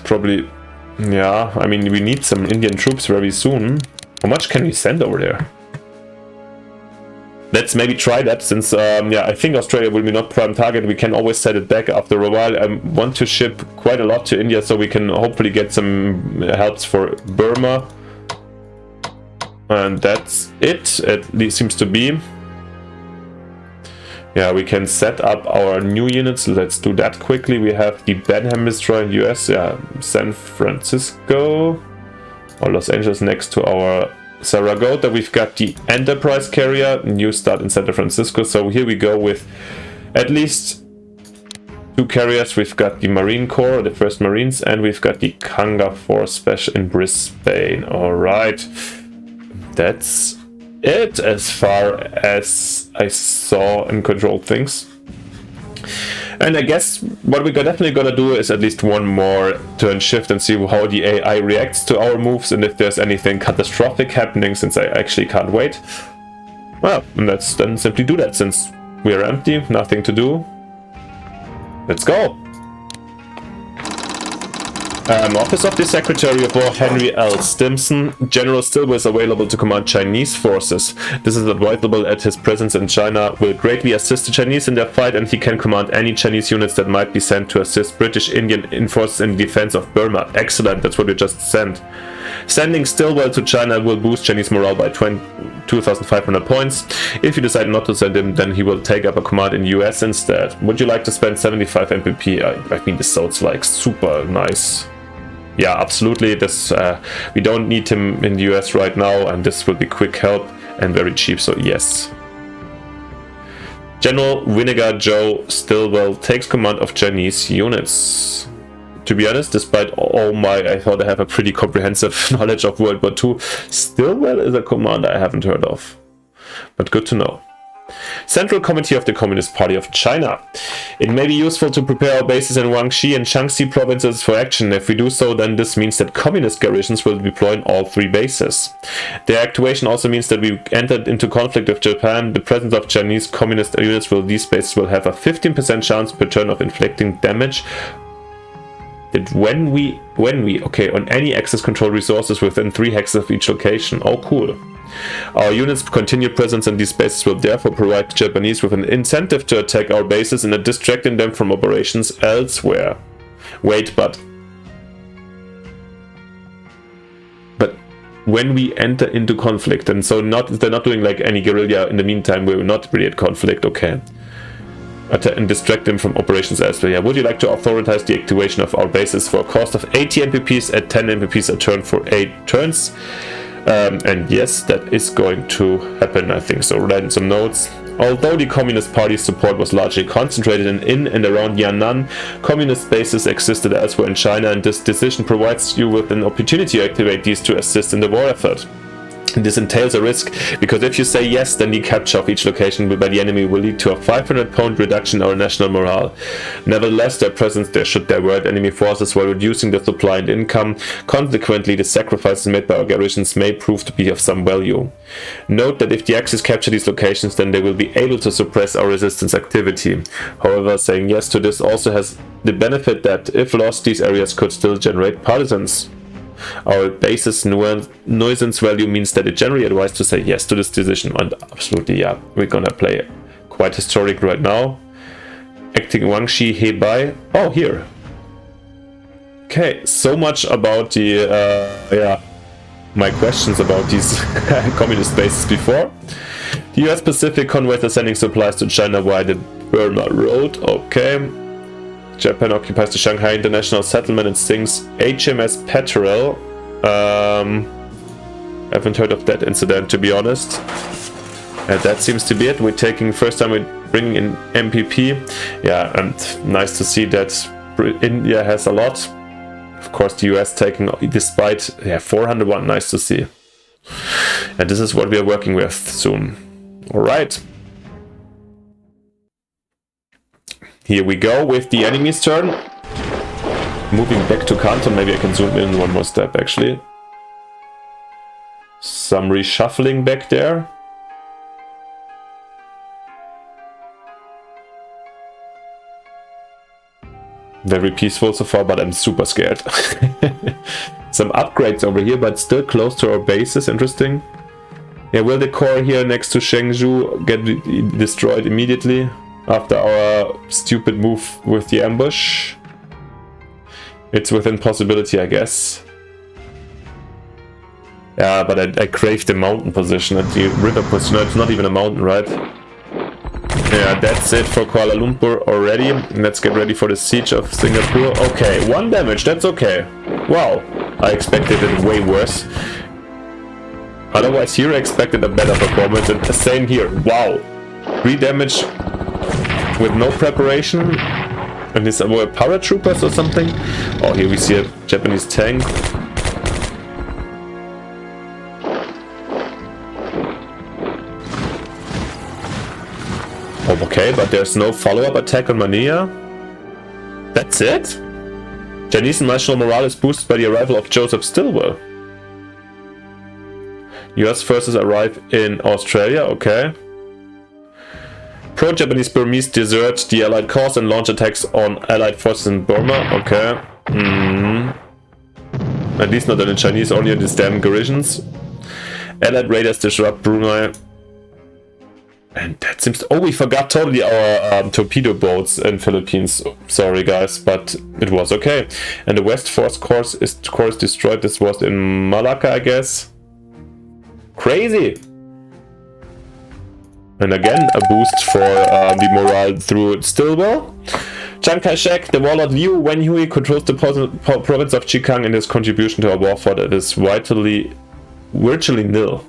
probably... Yeah, I mean, we need some Indian troops very soon. How much can we send over there? Let's maybe try that, since, yeah, I think Australia will be not prime target. We can always set it back after a while. I want to ship quite a lot to India, so we can hopefully get some helps for Burma. And that's it, at least seems to be. Yeah, we can set up our new units. Let's do that quickly. We have the Benham destroyer in US, yeah, San Francisco, or Los Angeles next to our Saragota. We've got the Enterprise carrier, new start in San Francisco. So here we go with at least 2 carriers. We've got the Marine Corps, the 1st Marines, and we've got the Kanga Force Special in Brisbane. Alright, that's it as far as I saw and controlled things. And I guess what we're definitely gonna do is at least one more turn shift and see how the AI reacts to our moves and if there's anything catastrophic happening, since I actually can't wait. Well, let's then simply do that, since we're empty, nothing to do. Let's go! Office of the Secretary of War Henry L. Stimson. General Stilwell is available to command Chinese forces. This is advisable as his presence in China will greatly assist the Chinese in their fight, and he can command any Chinese units that might be sent to assist British Indian forces in defense of Burma. Excellent, that's what we just sent. Sending Stilwell to China will boost Chinese morale by 2,500 points. If you decide not to send him, then he will take up a command in US instead. Would you like to spend 75 MPP? I mean, this sounds like super nice. Yeah, absolutely. This we don't need him in the US right now, and this will be quick help and very cheap, so yes. General Vinegar Joe Stilwell takes command of Chinese units. To be honest, despite all my, I thought I have a pretty comprehensive knowledge of World War II, Stilwell is a commander I haven't heard of. But good to know. Central Committee of the Communist Party of China. It may be useful to prepare our bases in Guangxi and Shaanxi provinces for action. If we do so, then this means that communist garrisons will deploy in all 3 bases. Their activation also means that we entered into conflict with Japan. The presence of Chinese communist units will these bases will have a 15% chance per turn of inflicting damage that when we okay, on any access control resources within 3 hexes of each location. Oh, cool. Our units' continued presence in these bases will therefore provide the Japanese with an incentive to attack our bases and distracting them from operations elsewhere. Wait, but when we enter into conflict, and so they're not doing like any guerrilla in the meantime, we're not really at conflict, okay. And distract them from operations elsewhere. Yeah. Would you like to authorize the activation of our bases for a cost of 80 MPPs at 10 MPPs a turn for 8 turns? And yes, that is going to happen, I think. So write in some notes. Although the Communist Party's support was largely concentrated in and around Yan'an, communist bases existed elsewhere in China, and this decision provides you with an opportunity to activate these to assist in the war effort. This entails a risk, because if you say yes, then the capture of each location by the enemy will lead to a 500-point reduction in our national morale. Nevertheless, their presence there should divert enemy forces while reducing the supply and income. Consequently, the sacrifices made by our garrisons may prove to be of some value. Note that if the Axis capture these locations, then they will be able to suppress our resistance activity. However, saying yes to this also has the benefit that, if lost, these areas could still generate partisans. Our base's nuisance value means that it's generally advised to say yes to this decision, and absolutely, yeah, we're gonna play quite historic right now. Acting Guangxi Hebei. Oh, here. Okay, so much about the my questions about these communist bases before. The US Pacific convoys are sending supplies to China via the Burma Road. Okay. Japan occupies the Shanghai International Settlement and sinks HMS Petrel. Haven't heard of that incident, to be honest. And that seems to be it. We're taking first time we're bringing in MPP. Yeah, and nice to see that India has a lot. Of course, the US taking, despite 401. Nice to see. And this is what we are working with soon. All right. Here we go with the enemy's turn. Moving back to Canton, maybe I can zoom in one more step actually. Some reshuffling back there. Very peaceful so far, but I'm super scared. Some upgrades over here, but still close to our bases. Interesting. Yeah, will the core here next to Shenzhou get destroyed immediately after our stupid move with the ambush? It's within possibility, I guess. Yeah, but I crave the mountain position and the river position. No, it's not even a mountain, right? Yeah, that's it for Kuala Lumpur already. Let's get ready for the siege of Singapore. Okay, 1 damage, that's okay. Wow, I expected it way worse. Otherwise here I expected a better performance, and the same here. Wow, 3 damage with no preparation. And these are paratroopers or something. Oh, here we see a Japanese tank. Oh, okay, but there's no follow-up attack on Manila. That's it? Chinese national morale is boosted by the arrival of Joseph Stilwell. US forces arrive in Australia, okay. Pro-Japanese Burmese desert the Allied cause and launch attacks on Allied forces in Burma, okay. At least not on the Chinese, only on these damn garrisons. Allied raiders disrupt Brunei. And that seems to... Oh, we forgot totally our torpedo boats in Philippines. Sorry guys, but it was okay. And the West Force course is destroyed. This was in Malacca, I guess. Crazy! And again, a boost for the morale through Stilwell. Chiang Kai-shek, the warlord Liu Wenhui controls the province of Xikang, and his contribution to our war effort is vitally virtually nil.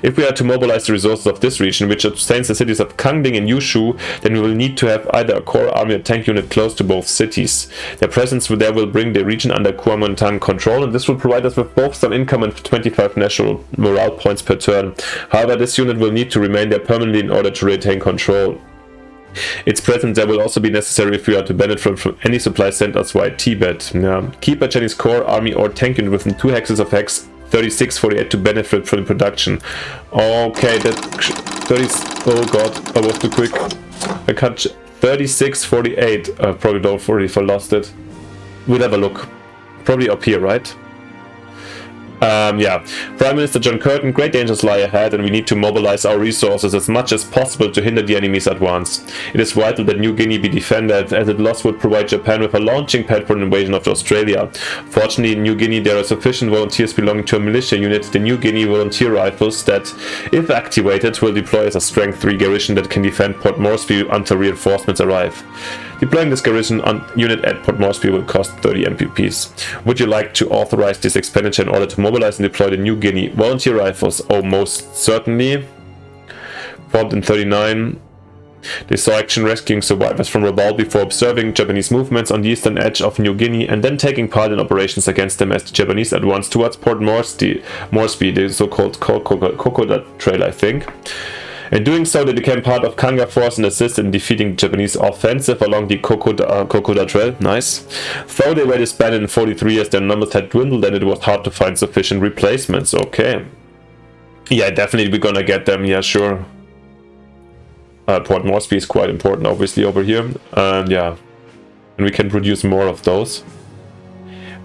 If we are to mobilize the resources of this region, which sustains the cities of Kangding and Yushu, then we will need to have either a core army or tank unit close to both cities. Their presence there will bring the region under Kuomintang control, and this will provide us with both some income and 25 national morale points per turn. However, this unit will need to remain there permanently in order to retain control. Its presence there will also be necessary if we are to benefit from any supply sent us via Tibet. Keep a Chinese core army or tank unit within 2 hexes of hex 3648 to benefit from the production. Okay, that 30. Oh god, I was too quick. I cut 3648. Probably don't worry if I lost it. We'll have a look. Probably up here, right? Yeah. Prime Minister John Curtin, great dangers lie ahead, and we need to mobilize our resources as much as possible to hinder the enemy's advance. It is vital that New Guinea be defended, as its loss would provide Japan with a launching pad for an invasion of Australia. Fortunately, in New Guinea there are sufficient volunteers belonging to a militia unit, the New Guinea Volunteer Rifles, that, if activated, will deploy as a Strength 3 garrison that can defend Port Moresby until reinforcements arrive. Deploying this garrison unit at Port Moresby will cost 30 MPPs. Would you like to authorize this expenditure in order to mobilize and deploy the New Guinea Volunteer Rifles? Oh, most certainly. Formed in 39. They saw action rescuing survivors from Rabaul before observing Japanese movements on the eastern edge of New Guinea and then taking part in operations against them as the Japanese advanced towards Port Moresby, the so-called Coconut Trail, I think. In doing so, they became part of Kanga Force and assisted in defeating the Japanese offensive along the Kokoda Trail. Nice. Though they were disbanded in 43 years, their numbers had dwindled and it was hard to find sufficient replacements. Okay. Yeah, definitely we're gonna get them. Yeah, sure. Port Moresby is quite important, obviously, over here. Yeah. And we can produce more of those.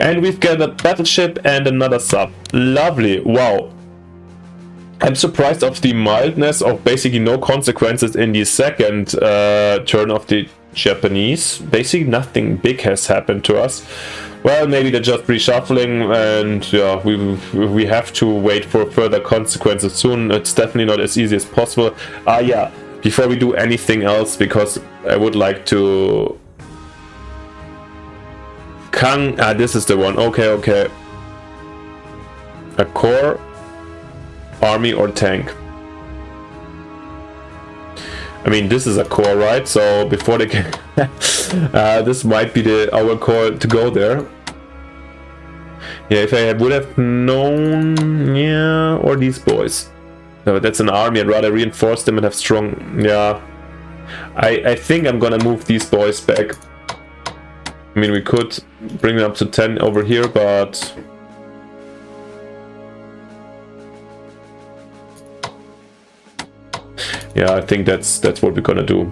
And we've got a battleship and another sub. Lovely. Wow. I'm surprised of the mildness of basically no consequences in the second turn of the Japanese. Basically nothing big has happened to us. Well, maybe they're just reshuffling, and yeah, we have to wait for further consequences soon. It's definitely not as easy as possible. Yeah, before we do anything else, because I would like to... this is the one. Okay. A core... army or tank. I mean, this is a core, right? So before they can this might be our core to go there. Yeah, if I would have known, yeah, or these boys. No, that's an army. I'd rather reinforce them and have strong. Yeah, I think I'm gonna move these boys back. I mean, we could bring them up to 10 over here, but yeah, I think that's what we're gonna do.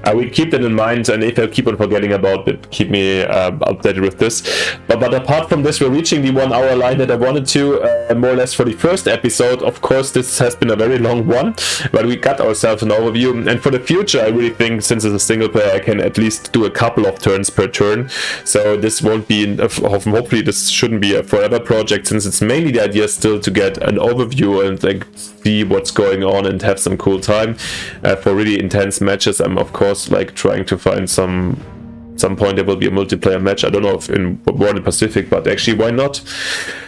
I will keep that in mind, and if I keep on forgetting about it, keep me updated with this. But apart from this, we're reaching the 1 hour line that I wanted to, more or less for the first episode. Of course, this has been a very long one, but we got ourselves an overview. And for the future, I really think, since it's a single player, I can at least do a couple of turns per turn. So this won't be, hopefully this shouldn't be a forever project, since it's mainly the idea still to get an overview and like see what's going on and have some cool time. For really intense matches, I'm of course like trying to find some point there will be a multiplayer match. I don't know if in Burma and Pacific, but actually why not?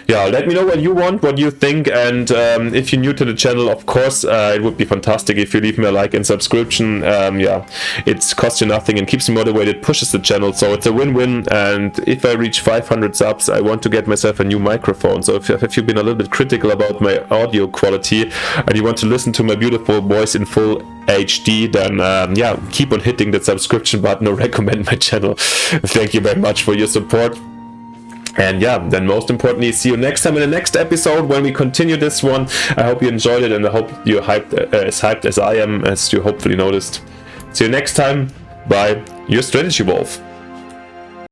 Yeah, let me know what you want, what you think, and if you're new to the channel, of course, it would be fantastic if you leave me a like and subscription. Yeah, it costs you nothing and keeps me motivated, pushes the channel, so it's a win-win. And if I reach 500 subs, I want to get myself a new microphone. So if you've been a little bit critical about my audio quality and you want to listen to my beautiful voice in full HD, then yeah, keep on hitting that subscription button or recommend my channel. Thank you very much for your support. And yeah, then most importantly, see you next time in the next episode when we continue this one. I hope you enjoyed it, and I hope you're as hyped as I am, as you hopefully noticed. See you next time. Bye, your Strategy Wolf.